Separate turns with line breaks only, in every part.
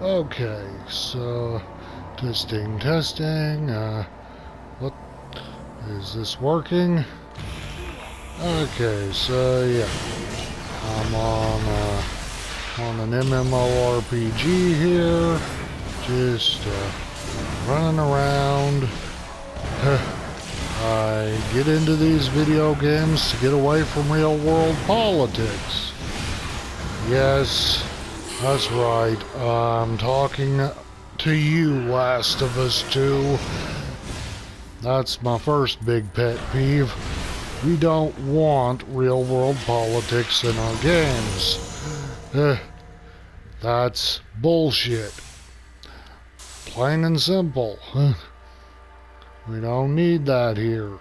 Okay, so testing. What is this working? Okay, so yeah, I'm on an MMORPG here, just running around. I get into these video games to get away from real world politics. Yes, that's right. I'm talking to you, Last of Us 2. That's my first big pet peeve. We don't want real world politics in our games. That's bullshit. Plain and simple. We don't need that here.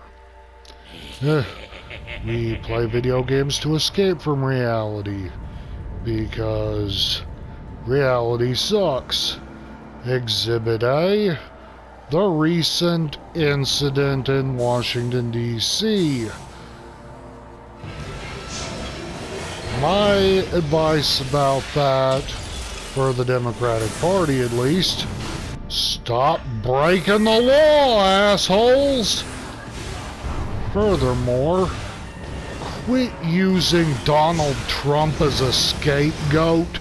We play video games to escape from reality. Because reality sucks. Exhibit A, the recent incident in Washington, D.C. My advice about that, for the Democratic Party at least, stop breaking the law, assholes! Furthermore, quit using Donald Trump as a scapegoat.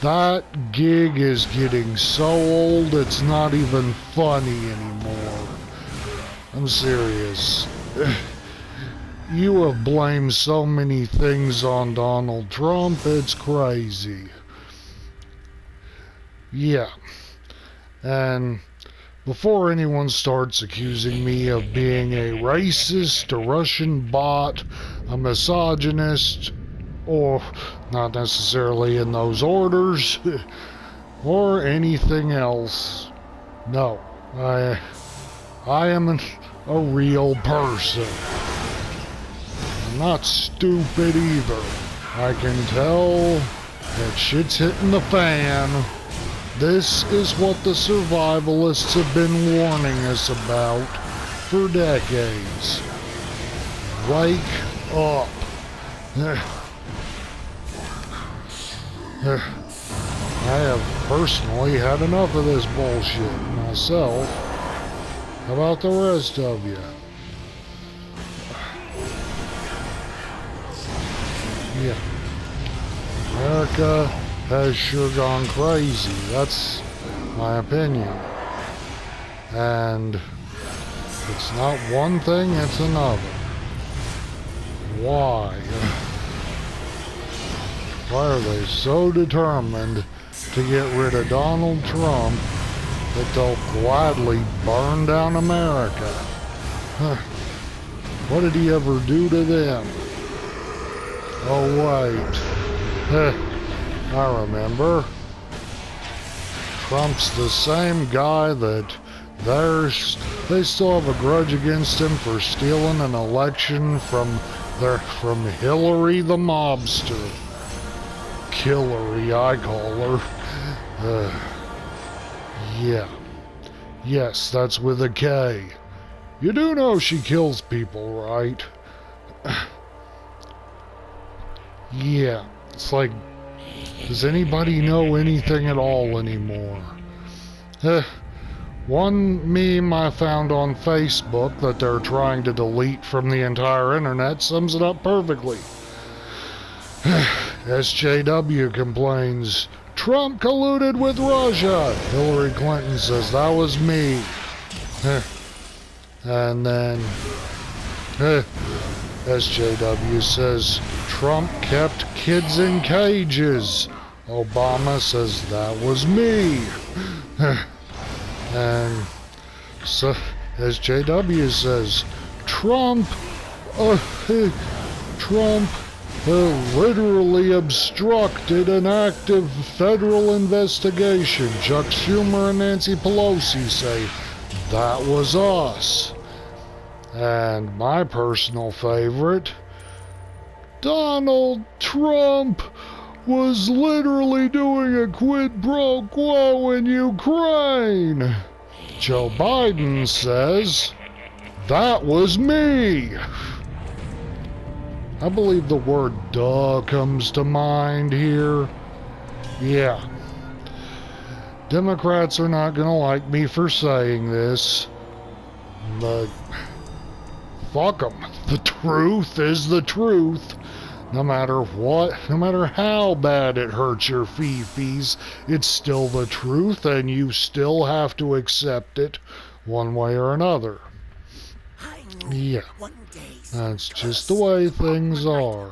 That gig is getting so old it's not even funny anymore. I'm serious. You have blamed so many things on Donald Trump, it's crazy. Yeah. And before anyone starts accusing me of being a racist, a Russian bot, a misogynist, or not necessarily in those orders, or anything else, no, I am a real person. I'm not stupid either. I can tell that shit's hitting the fan. This is what the survivalists have been warning us about for decades. Wake up. I have personally had enough of this bullshit myself. How about the rest of you? Yeah. America has sure gone crazy. That's my opinion. And it's not one thing, it's another. Why? Why are they so determined to get rid of Donald Trump that they'll gladly burn down America? What did he ever do to them? Oh wait, I remember. Trump's the same guy that they still have a grudge against him for stealing an election from Hillary the mobster. Killary, I call her. Yeah. Yes, that's with a K. You do know she kills people, right? Yeah. It's like, does anybody know anything at all anymore? One meme I found on Facebook that they're trying to delete from the entire internet sums it up perfectly. SJW complains, Trump colluded with Russia. Hillary Clinton says, that was me. And then SJW says, Trump kept kids in cages. Obama says, that was me. And so SJW says, Trump literally obstructed an active federal investigation. Chuck Schumer and Nancy Pelosi say, that was us. And my personal favorite, Donald Trump was literally doing a quid pro quo in Ukraine. Joe Biden says, that was me. I believe the word duh comes to mind here. Yeah. Democrats are not going to like me for saying this, but fuck them. The truth is the truth. No matter what, no matter how bad it hurts your fifis, it's still the truth, and you still have to accept it one way or another. Yeah, that's just the way things are.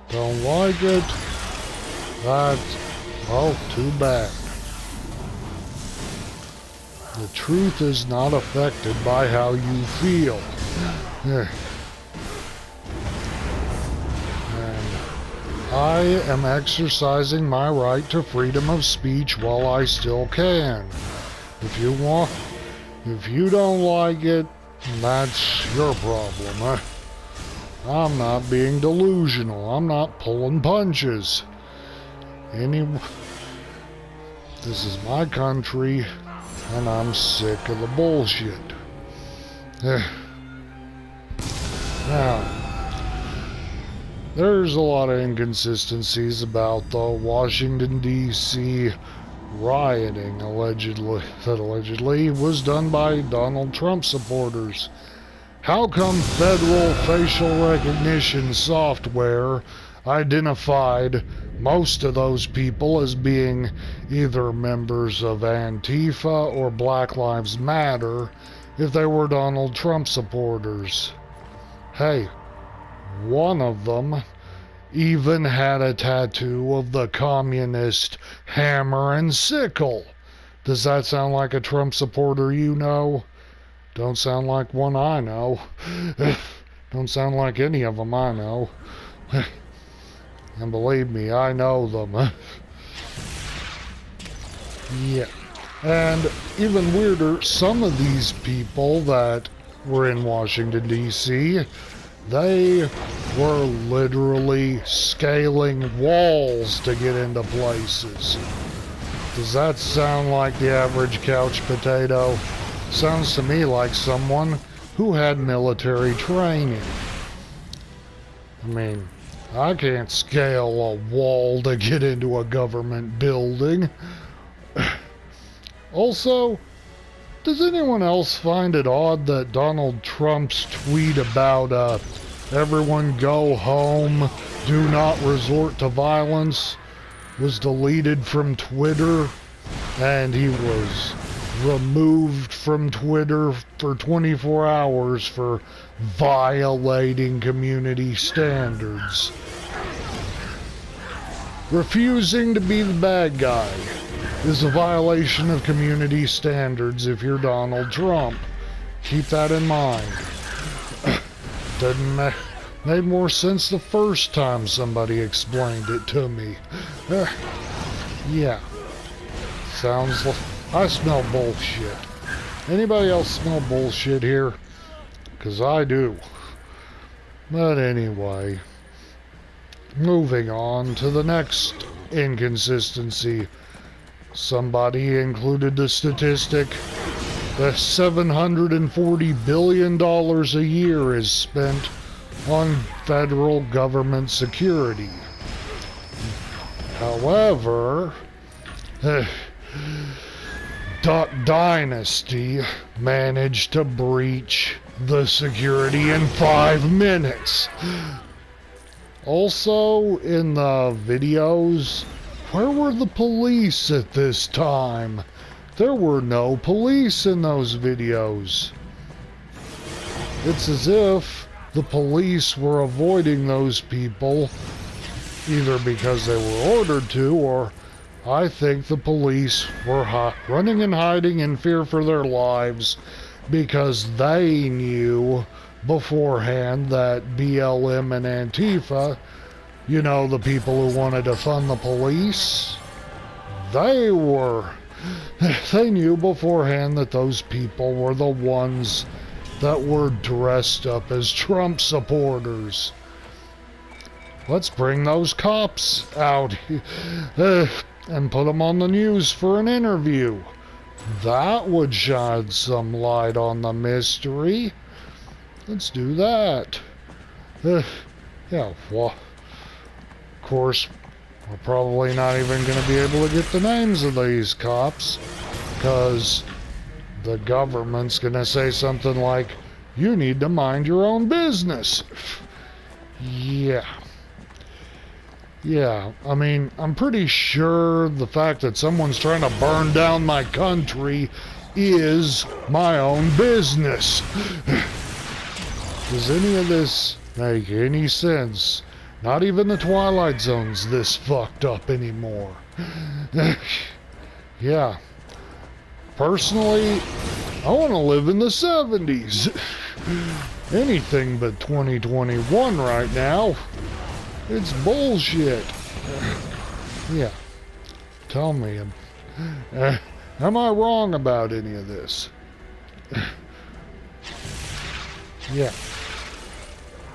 Don't like it? That's, oh, too bad. The truth is not affected by how you feel. And I am exercising my right to freedom of speech while I still can. If you don't like it, that's your problem. I'm not being delusional. I'm not pulling punches. This is my country, and I'm sick of the bullshit. Now, there's a lot of inconsistencies about the Washington, D.C. rioting that allegedly was done by Donald Trump supporters. How come federal facial recognition software identified most of those people as being either members of Antifa or Black Lives Matter if they were Donald Trump supporters? Hey, one of them even had a tattoo of the communist hammer and sickle. Does that sound like a Trump supporter you know? Don't sound like one I know. Don't sound like any of them I know. And believe me, I know them. Yeah. And even weirder, some of these people that were in Washington, D.C., they were literally scaling walls to get into places. Does that sound like the average couch potato? Sounds to me like someone who had military training. I mean, I can't scale a wall to get into a government building. Also, does anyone else find it odd that Donald Trump's tweet about everyone go home, do not resort to violence was deleted from Twitter, and he was removed from Twitter for 24 hours for violating community standards? Refusing to be the bad guy is a violation of community standards if you're Donald Trump. Keep that in mind. Didn't made more sense the first time somebody explained it to me. Yeah. Sounds like I smell bullshit. Anybody else smell bullshit here? 'Cause I do. But anyway, moving on to the next inconsistency. Somebody included the statistic that $740 billion a year is spent on federal government security. However, Duck Dynasty managed to breach the security in 5 minutes. Also, in the videos, where were the police at this time? There were no police in those videos. It's as if the police were avoiding those people, either because they were ordered to, or I think the police were running and hiding in fear for their lives because they knew beforehand that BLM and Antifa, you know, the people who wanted to fund the police, they knew beforehand that those people were the ones that were dressed up as Trump supporters. Let's bring those cops out and put them on the news for an interview. That would shine some light on the mystery. Let's do that. Yeah, well, of course, We're probably not even going to be able to get the names of these cops, because the government's going to say something like, you need to mind your own business. Yeah. Yeah, I mean, I'm pretty sure the fact that someone's trying to burn down my country is my own business. Does any of this make any sense? Not even the Twilight Zone's this fucked up anymore. Yeah. Personally, I want to live in the 70s. Anything but 2021 right now. It's bullshit. Yeah. Tell me, am I wrong about any of this? Yeah.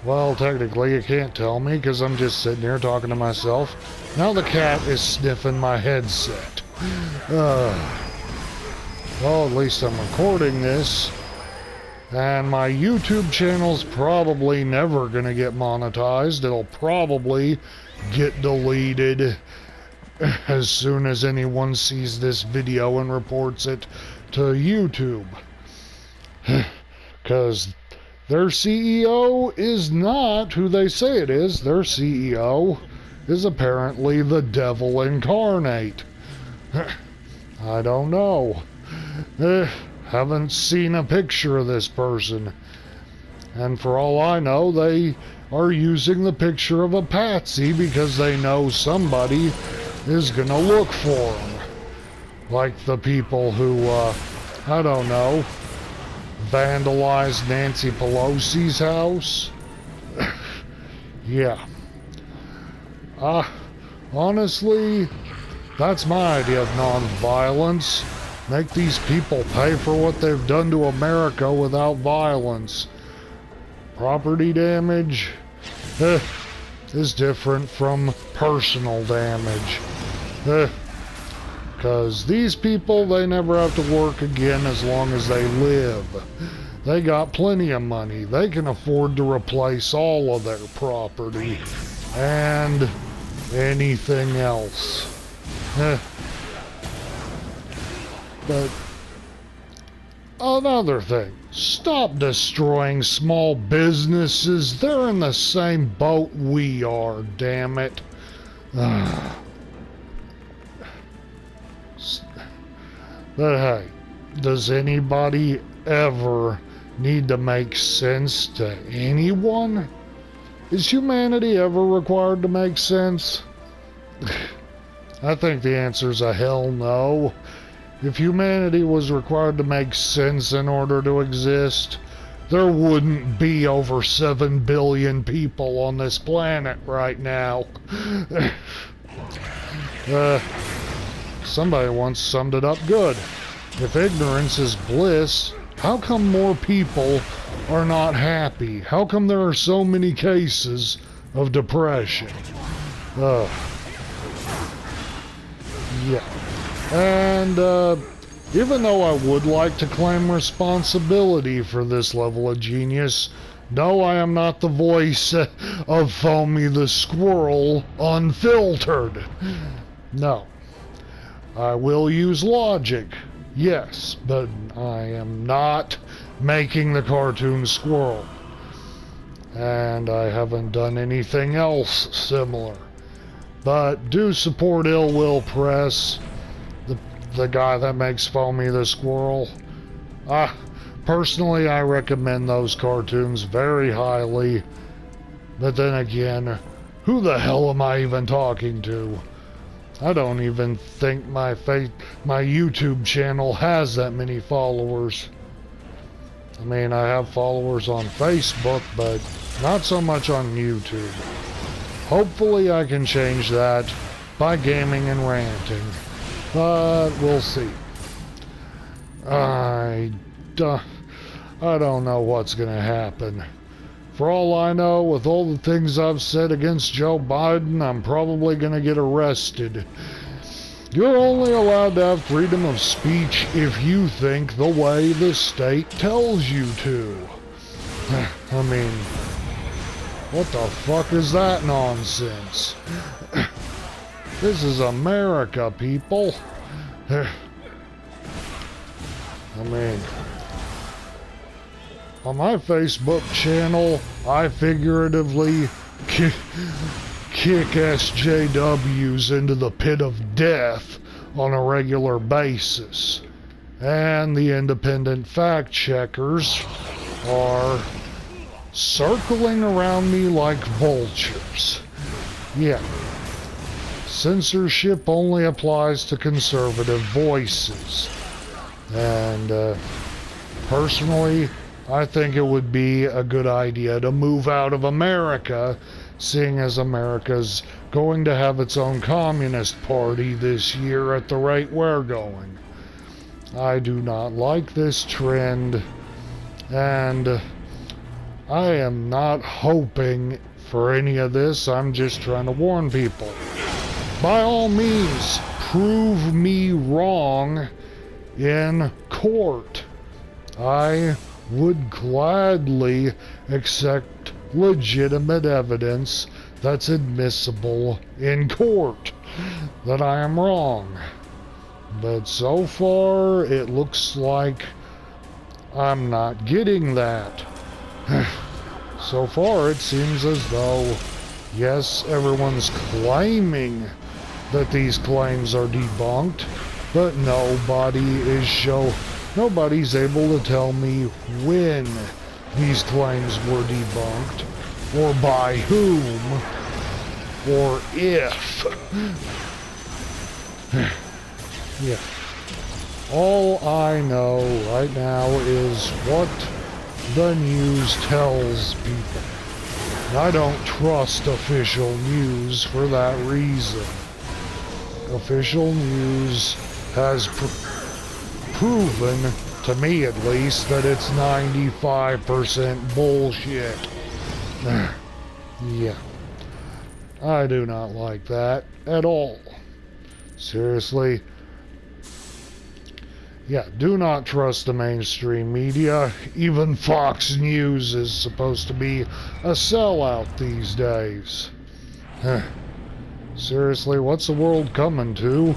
Well, technically you can't tell me because I'm just sitting here talking to myself. Now the cat is sniffing my headset. Well, at least I'm recording this. And my YouTube channel's probably never gonna get monetized. It'll probably get deleted as soon as anyone sees this video and reports it to YouTube. Because their CEO is not who they say it is. Their CEO is apparently the devil incarnate. I don't know. Haven't seen a picture of this person. And for all I know, they are using the picture of a patsy because they know somebody is gonna look for them. Like the people who, I don't know, vandalized Nancy Pelosi's house. Yeah. Honestly, that's my idea of non-violence. Make these people pay for what they've done to America without violence. Property damage is different from personal damage. Because these people, they never have to work again as long as they live. They got plenty of money. They can afford to replace all of their property and anything else. But another thing, stop destroying small businesses. They're in the same boat we are, damn it. But hey, does anybody ever need to make sense to anyone? Is humanity ever required to make sense? I think the answer's a hell no. If humanity was required to make sense in order to exist, there wouldn't be over 7 billion people on this planet right now. Somebody once summed it up good. If ignorance is bliss, how come more people are not happy? How come there are so many cases of depression? Yeah. And, even though I would like to claim responsibility for this level of genius, no, I am not the voice of Foamy the Squirrel Unfiltered. No. I will use logic, yes, but I am not making the cartoon squirrel. And I haven't done anything else similar. But do support Ill Will Press, the guy that makes Foamy the Squirrel. Personally, I recommend those cartoons very highly. But then again, who the hell am I even talking to? I don't even think my YouTube channel has that many followers. I mean, I have followers on Facebook, but not so much on YouTube. Hopefully I can change that by gaming and ranting. But we'll see. I don't know what's gonna happen. For all I know, with all the things I've said against Joe Biden, I'm probably gonna get arrested. You're only allowed to have freedom of speech if you think the way the state tells you to. I mean, what the fuck is that nonsense? This is America, people. I mean, on my Facebook channel, I figuratively kick SJWs into the pit of death on a regular basis. And the independent fact checkers are circling around me like vultures. Yeah. Censorship only applies to conservative voices. And personally, I think it would be a good idea to move out of America, seeing as America's going to have its own communist party this year at the rate we're going. I do not like this trend, and I am not hoping for any of this. I'm just trying to warn people. By all means, prove me wrong in court. I would gladly accept legitimate evidence that's admissible in court that I am wrong. But so far, it looks like I'm not getting that. So far, it seems as though, yes, everyone's claiming that these claims are debunked, but nobody's able to tell me when these claims were debunked, or by whom, or if. Yeah. All I know right now is what the news tells people. And I don't trust official news for that reason. Official news has proven, to me at least, that it's 95% bullshit. Yeah. I do not like that at all. Seriously. Yeah, do not trust the mainstream media. Even Fox News is supposed to be a sellout these days. Seriously, what's the world coming to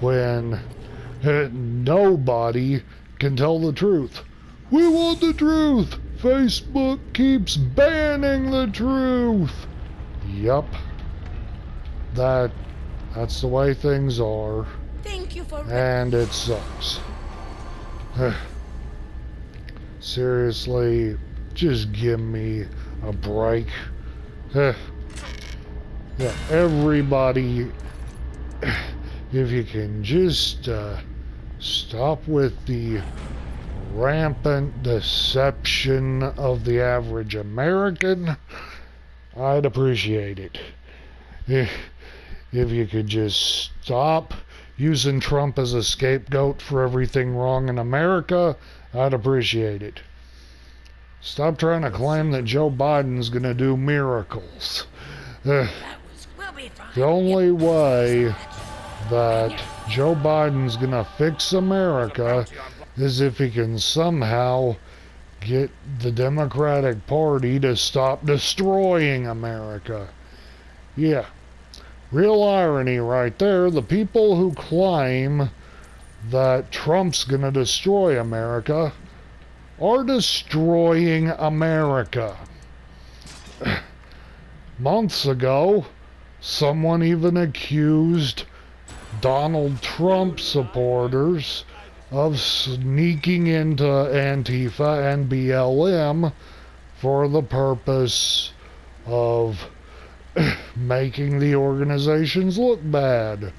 when nobody can tell the truth? We want the truth! Facebook keeps banning the truth! Yup. That's the way things are.
Thank you for...
And it sucks. Seriously, just give me a break. Yeah, everybody, if you can just stop with the rampant deception of the average American, I'd appreciate it. If you could just stop using Trump as a scapegoat for everything wrong in America, I'd appreciate it. Stop trying to claim that Joe Biden's gonna do miracles. The only way that Joe Biden's gonna fix America is if he can somehow get the Democratic Party to stop destroying America. Yeah. Real irony right there. The people who claim that Trump's gonna destroy America are destroying America. Months ago, someone even accused Donald Trump supporters of sneaking into Antifa and BLM for the purpose of making the organizations look bad.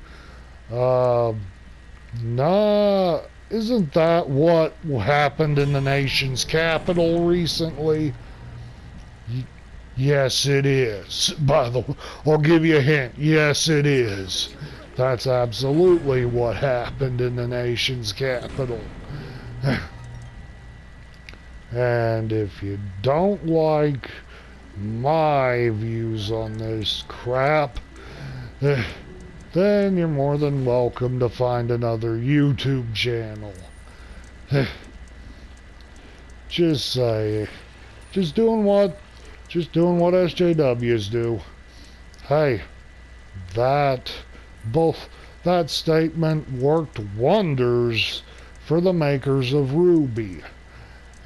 Nah, isn't that what happened in the nation's capital recently? Yes, it is. By the way, I'll give you a hint. Yes, it is. That's absolutely what happened in the nation's capital. And if you don't like my views on this crap, then you're more than welcome to find another YouTube channel. Just doing what SJWs do. Hey, that Both that statement worked wonders for the makers of RWBY.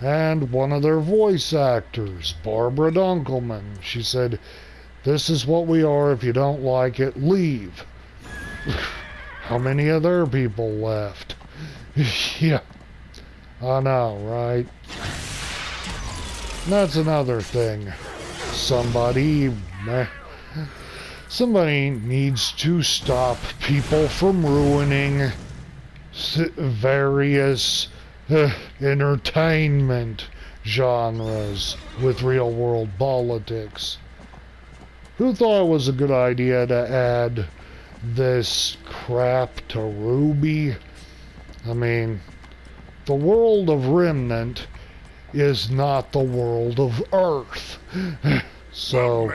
And one of their voice actors, Barbara Dunkelman, she said, "This is what we are. If you don't like it, leave." How many of their people left? Yeah, I know, right? And that's another thing. Somebody needs to stop people from ruining various entertainment genres with real-world politics. Who thought it was a good idea to add this crap to RWBY? I mean, the world of Remnant is not the world of Earth. So,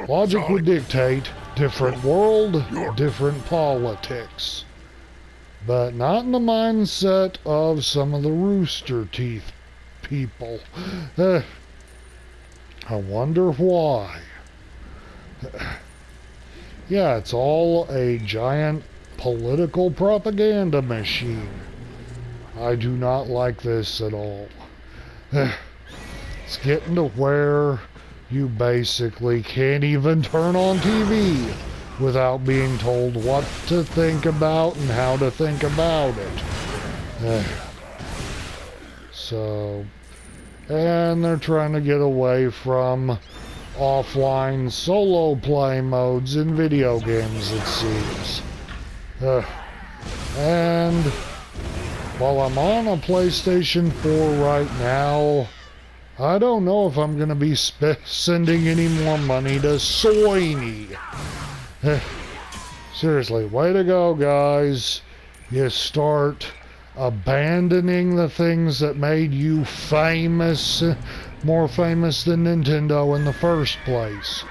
logic would dictate different world, different politics. But not in the mindset of some of the Rooster Teeth people. I wonder why. Yeah, it's all a giant political propaganda machine. I do not like this at all. It's getting to where you basically can't even turn on TV without being told what to think about and how to think about it. And they're trying to get away from offline solo play modes in video games, it seems. And while I'm on a PlayStation 4 right now, I don't know if I'm going to be sending any more money to Sony. Seriously, way to go, guys. You start abandoning the things that made you famous, more famous than Nintendo in the first place.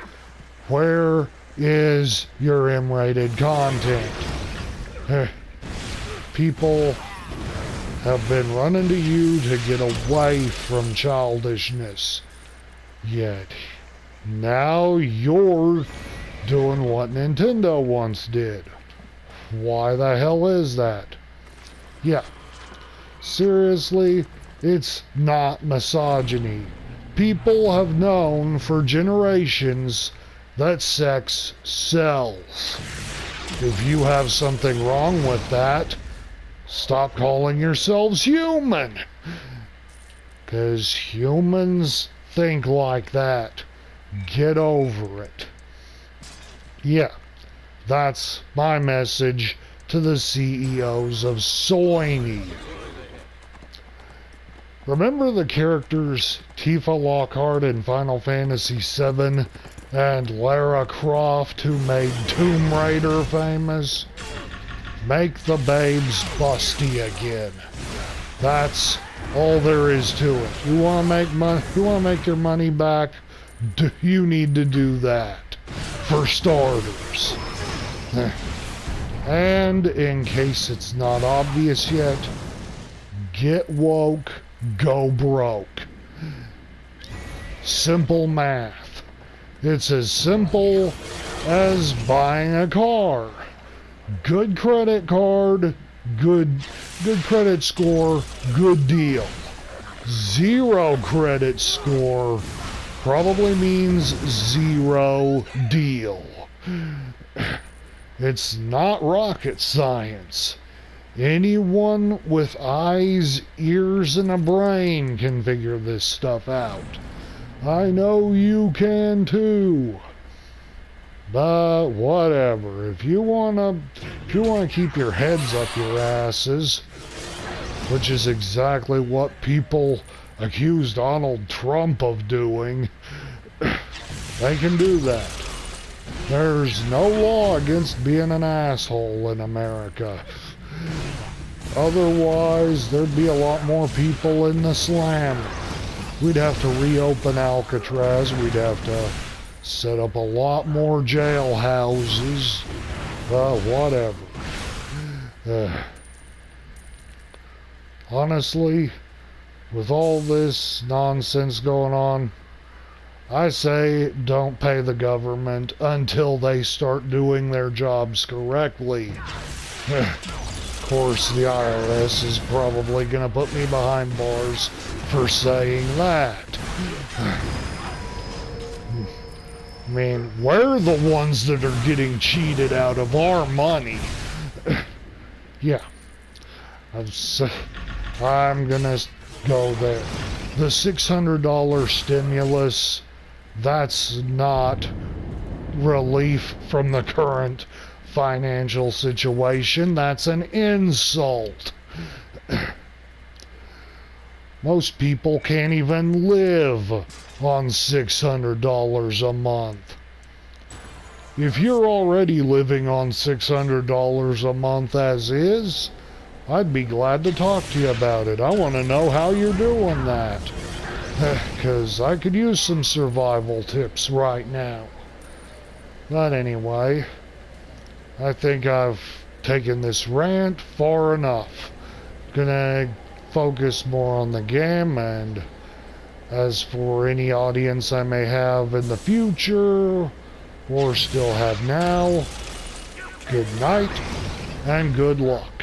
Where is your M-rated content? People have been running to you to get away from childishness. Yet, now you're doing what Nintendo once did. Why the hell is that? Yeah, seriously, it's not misogyny. People have known for generations that sex sells. If you have something wrong with that, stop calling yourselves human. 'Cause humans think like that. Get over it. Yeah, that's my message to the CEOs of Sony. Remember the characters Tifa Lockhart in Final Fantasy VII and Lara Croft who made Tomb Raider famous? Make the babes busty again. That's all there is to it. You want to make money? You want to make your money back? You need to do that, for starters. And in case it's not obvious yet, get woke, go broke. Simple math. It's as simple as buying a car. Good credit card, good credit score, good deal. Zero credit score probably means zero deal. It's not rocket science. Anyone with eyes, ears, and a brain can figure this stuff out. I know you can too. But whatever. If you wanna keep your heads up your asses, which is exactly what people accuse Donald Trump of doing, they can do that. There's no law against being an asshole in America. Otherwise, there'd be a lot more people in the slammer. We'd have to reopen Alcatraz. We'd have to set up a lot more jail houses. Whatever. Honestly, with all this nonsense going on, I say don't pay the government until they start doing their jobs correctly. Of course, the IRS is probably going to put me behind bars for saying that. I mean, we're the ones that are getting cheated out of our money. Yeah. I'm gonna go there. The $600 stimulus, that's not relief from the current financial situation. That's an insult. Most people can't even live on $600 a month. If you're already living on $600 a month as is, I'd be glad to talk to you about it. I want to know how you're doing that. Because I could use some survival tips right now. But anyway, I think I've taken this rant far enough. Gonna focus more on the game, and as for any audience I may have in the future, or still have now, good night and good luck.